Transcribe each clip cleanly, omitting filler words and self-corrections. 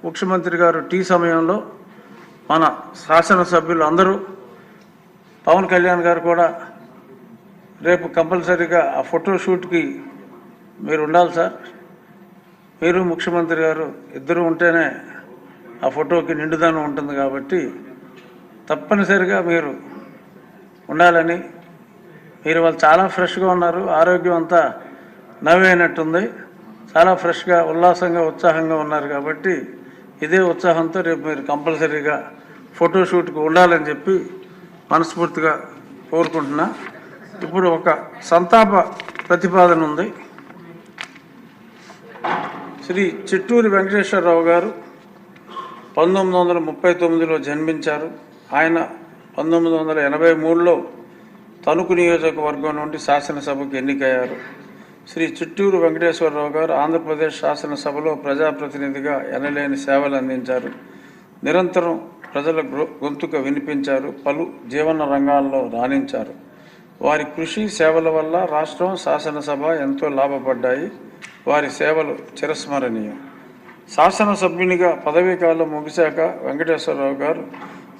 ముఖ్యమంత్రి గారు టీ సమయంలో మన శాసనసభ్యులు అందరూ పవన్ కళ్యాణ్ గారు కూడా రేపు కంపల్సరీగా ఆ ఫోటోషూట్కి మీరు ఉండాలి సార్. మీరు ముఖ్యమంత్రి గారు ఇద్దరు ఉంటేనే ఆ ఫోటోకి నిండుదనం ఉంటుంది కాబట్టి తప్పనిసరిగా మీరు ఉండాలని. మీరు వాళ్ళు చాలా ఫ్రెష్గా ఉన్నారు, ఆరోగ్యం అంతా నవ్వైనట్టుంది, చాలా ఫ్రెష్గా ఉల్లాసంగా ఉత్సాహంగా ఉన్నారు కాబట్టి ఇదే ఉత్సాహంతో రేపు మీరు కంపల్సరీగా ఫోటోషూట్కి ఉండాలని చెప్పి మనస్ఫూర్తిగా కోరుకుంటున్నా. ఇప్పుడు ఒక సంతాప ప్రతిపాదన ఉంది. శ్రీ చిట్టూరి వెంకటేశ్వరరావు గారు 1939లో జన్మించారు. ఆయన 1983లో తణుకు నియోజకవర్గం నుండి శాసనసభకు ఎన్నికయ్యారు. శ్రీ చిట్టూరు వెంకటేశ్వరరావు గారు ఆంధ్రప్రదేశ్ శాసనసభలో ప్రజాప్రతినిధిగా ఎనలేని సేవలు అందించారు. నిరంతరం ప్రజల గొంతుక వినిపించారు. పలు జీవన రంగాల్లో రాణించారు. వారి కృషి సేవల వల్ల రాష్ట్రం, శాసనసభ ఎంతో లాభపడ్డాయి. వారి సేవలు చిరస్మరణీయం. శాసనసభ్యునిగా పదవీకాలం ముగిశాక వెంకటేశ్వరరావు గారు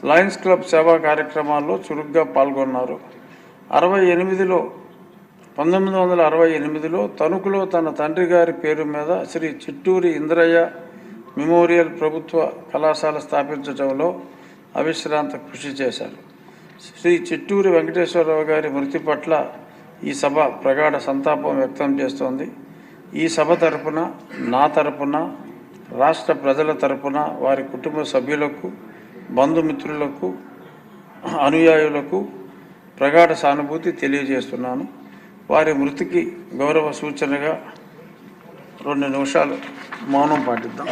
లయన్స్ క్లబ్ సేవా కార్యక్రమాల్లో చురుగ్గా పాల్గొన్నారు. 1968లో తణుకులో తన తండ్రి గారి పేరు మీద శ్రీ చిట్టూరి ఇంద్రయ్య మెమోరియల్ ప్రభుత్వ కళాశాల స్థాపించడంలో అవిశ్రాంత కృషి చేశారు. శ్రీ చిట్టూరి వెంకటేశ్వరరావు గారి మృతి పట్ల ఈ సభ ప్రగాఢ సంతాపం వ్యక్తం చేస్తోంది. ఈ సభ తరపున, నా తరపున, రాష్ట్ర ప్రజల తరపున వారి కుటుంబ సభ్యులకు, బంధుమిత్రులకు, అనుయాయులకు ప్రగాఢ సానుభూతి తెలియజేస్తున్నాను. వారి మృతికి గౌరవ సూచనగా 2 నిమిషాలు మౌనం పాటిద్దాం.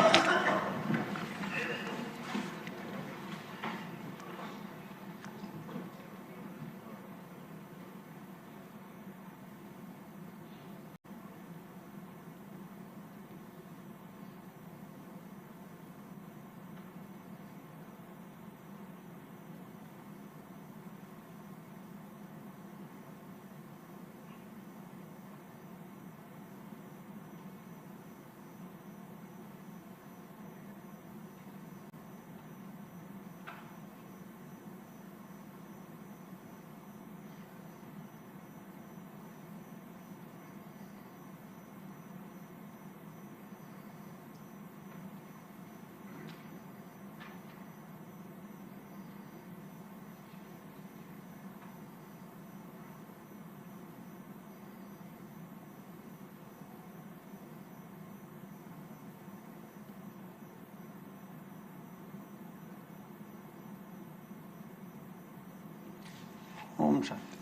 ఓం శాంతి.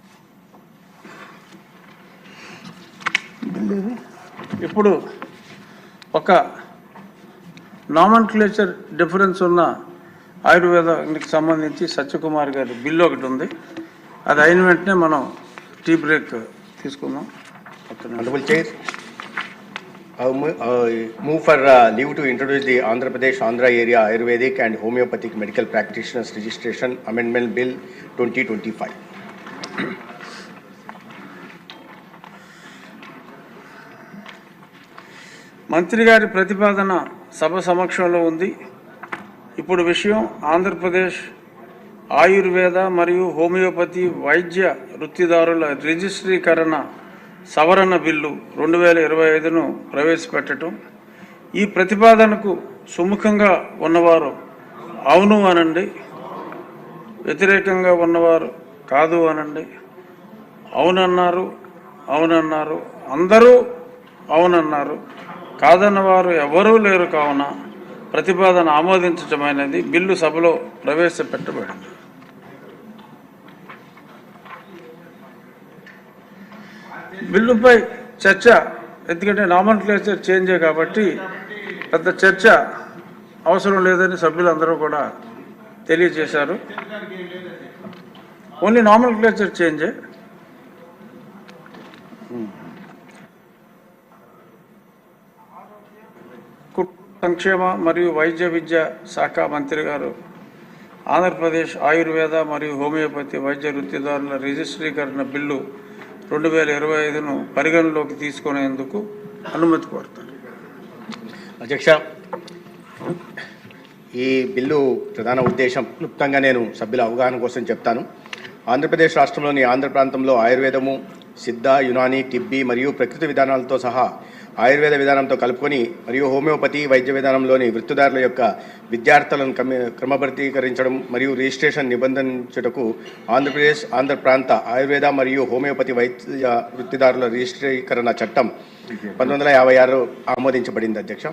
ఇప్పుడు ఒక నామన్క్లేచర్ డిఫరెన్స్ ఉన్న ఆయుర్వేదానికి సంబంధించి సత్యకుమార్ గారి బిల్లు ఒకటి ఉంది. అది అయిన వెంటనే మనం టీ బ్రేక్ తీసుకుందాం. Honorable Chair, I move for leave to introduce the Andhra Pradesh Andhra Area Ayurvedic and Homeopathic Medical Practitioners Registration Amendment Bill 2025. మంత్రి గారి ప్రతిపాదన సభ సమక్షంలో ఉంది. ఇప్పుడు విషయం ఆంధ్రప్రదేశ్ ఆయుర్వేద మరియు హోమియోపతి వైద్య వృత్తిదారుల రిజిస్ట్రీకరణ సవరణ బిల్లు 2025ను ప్రవేశపెట్టడం. ఈ ప్రతిపాదనకు సుముఖంగా ఉన్నవారు అవును అనండి, వ్యతిరేకంగా ఉన్నవారు కాదు అనండి. అవునన్నారు, అవునన్నారు, అందరూ అవునన్నారు, కాదన్నవారు ఎవరూ లేరు. కావున ప్రతిపాదన ఆమోదించటమైనది. బిల్లు సభలో ప్రవేశపెట్టబడింది. బిల్లుపై చర్చ, ఎందుకంటే నామన్క్లేచర్ చేంజే కాబట్టి పెద్ద చర్చ అవసరం లేదని సభ్యులందరూ కూడా తెలియజేశారు. ఓన్లీ నామన్క్లేచర్ చేంజే. సంక్షేమ మరియు వైద్య విద్య శాఖ మంత్రి గారు ఆంధ్రప్రదేశ్ ఆయుర్వేద మరియు హోమియోపతి వైద్య వృత్తిదారుల రిజిస్ట్రీకరణ బిల్లు 2025ను పరిగణలోకి తీసుకునేందుకు అనుమతి కోరుతారు. అధ్యక్ష, ఈ బిల్లు ప్రధాన ఉద్దేశం క్లుప్తంగా నేను సభ్యుల అవగాహన కోసం చెప్తాను. ఆంధ్రప్రదేశ్ రాష్ట్రంలోని ఆంధ్ర ప్రాంతంలో ఆయుర్వేదము, సిద్ధ, యునాని, టిబ్బీ మరియు ప్రకృతి విధానాలతో సహా ఆయుర్వేద విధానంతో కలుపుకొని మరియు హోమియోపతి వైద్య విధానంలోని వృత్తిదారుల యొక్క విద్యార్థులను క్రమబద్ధీకరించడం మరియు రిజిస్ట్రేషన్ నిబంధించుటకు ఆంధ్రప్రదేశ్ ఆంధ్ర ప్రాంత ఆయుర్వేద మరియు హోమియోపతి వైద్య వృత్తిదారుల రిజిస్ట్రీకరణ చట్టం 1956 ఆమోదించబడింది అధ్యక్ష.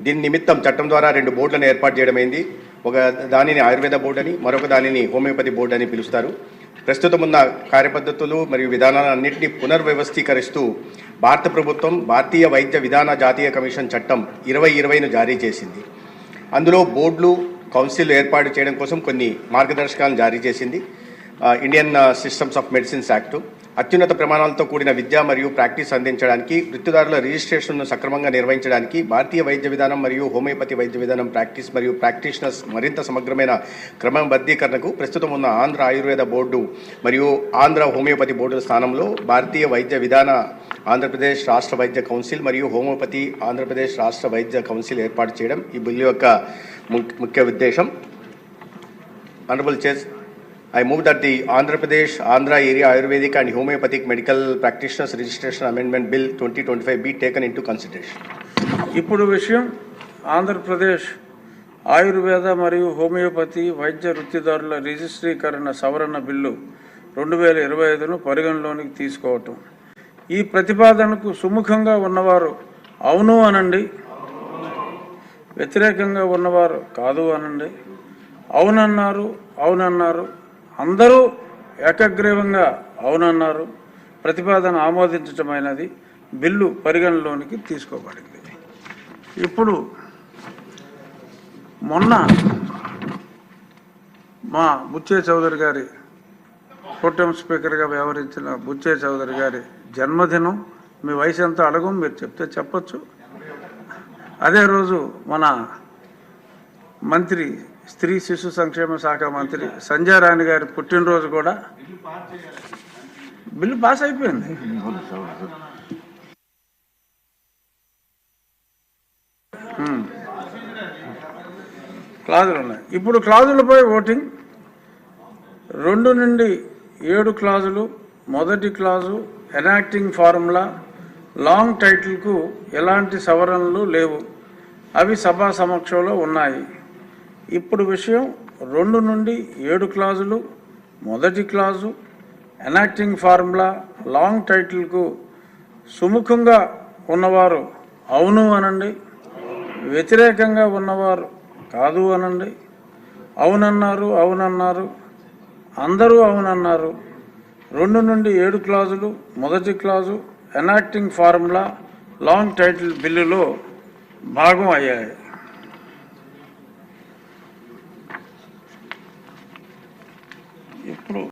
దీని నిమిత్తం చట్టం ద్వారా 2 బోర్డులను ఏర్పాటు చేయడమైంది. ఒక దానిని ఆయుర్వేద బోర్డు అని, మరొక దానిని హోమియోపతి బోర్డు అని పిలుస్తారు. ప్రస్తుతం ఉన్న కార్యపద్ధతులు మరియు విధానాలన్నింటినీ పునర్వ్యవస్థీకరిస్తూ భారత ప్రభుత్వం భారతీయ వైద్య విధాన జాతీయ కమిషన్ చట్టం 2020ను జారీ చేసింది. అందులో బోర్డులు, కౌన్సిల్ ఏర్పాటు చేయడం కోసం కొన్ని మార్గదర్శకాలను జారీ చేసింది. Indian systems of medicines act అత్యున్నత ప్రమాణాలతో కూడిన విద్య మరియు ప్రాక్టీస్ అందించడానికి, వృత్తిదారుల రిజిస్ట్రేషన్ను సక్రమంగా నిర్వహించడానికి, భారతీయ వైద్య విధానం మరియు హోమియోపతి వైద్య విధానం ప్రాక్టీస్ మరియు ప్రాక్టీషనర్స్ మరింత సమగ్రమైన క్రమబద్ధీకరణకు ప్రస్తుతం ఉన్న ఆంధ్ర ఆయుర్వేద బోర్డు మరియు ఆంధ్ర హోమియోపతి బోర్డుల స్థానంలో భారతీయ వైద్య విధాన ఆంధ్రప్రదేశ్ రాష్ట్ర వైద్య కౌన్సిల్ మరియు హోమియోపతి ఆంధ్రప్రదేశ్ రాష్ట్ర వైద్య కౌన్సిల్ ఏర్పాటు చేయడం ఈ బిల్లు యొక్క ముఖ్య ఉద్దేశం. Honourable chair, I move that the Andhra Pradesh, Andhra Area Ayurvedic and Homeopathic Medical Practitioners Registration Amendment Bill 2025 be taken into consideration. ఇప్పుడు విషయం ఆంధ్రప్రదేశ్ ఆయుర్వేద మరియు హోమియోపతి వైద్య వృత్తిదారుల రిజిస్ట్రీకరణ సవరణ బిల్లు 2025ను పరిగణలోనికి తీసుకోవటం. ఈ ప్రతిపాదనకు సుముఖంగా ఉన్నవారు అవును అనండి, వ్యతిరేకంగా ఉన్నవారు కాదు అనండి. అవునన్నారు, అవునన్నారు, అందరూ ఏకగ్రీవంగా అవునన్నారు. ప్రతిపాదన ఆమోదించటమైనది. బిల్లు పరిగణలోనికి తీసుకోబడింది. ఇప్పుడు మొన్న మా బుచ్చే చౌదరి గారి ప్రోటెం స్పీకర్గా వ్యవహరించిన బుచ్చే చౌదరి గారి జన్మదినం. మీ వయసు ఎంత అడగం, మీరు చెప్తే చెప్పచ్చు. అదే రోజు మన మంత్రి, స్త్రీ శిశు సంక్షేమ శాఖ మంత్రి సంజయ్ రాణి గారి పుట్టినరోజు కూడా. బిల్లు పాస్ అయిపోయింది. క్లాజులు ఉన్నాయి. ఇప్పుడు క్లాజులపై ఓటింగ్. 2 నుండి 7 క్లాజులు. మొదటి క్లాజు ఎనాక్టింగ్ ఫార్ములా లాంగ్ టైటిల్కు ఎలాంటి సవరణలు లేవు. అవి సభా సమక్షంలో ఉన్నాయి. ఇప్పుడు విషయం 2 నుండి 7 క్లాజులు. మొదటి క్లాజు ఎనాక్టింగ్ ఫార్ములా లాంగ్ టైటిల్కు సుముఖంగా ఉన్నవారు అవును అనండి, వ్యతిరేకంగా ఉన్నవారు కాదు అనండి. అవునన్నారు, అవునన్నారు, అందరూ అవునన్నారు. 2 నుండి 7 క్లాజులు, మొదటి clause enacting formula long title బిల్లులో భాగం అయ్యాయి.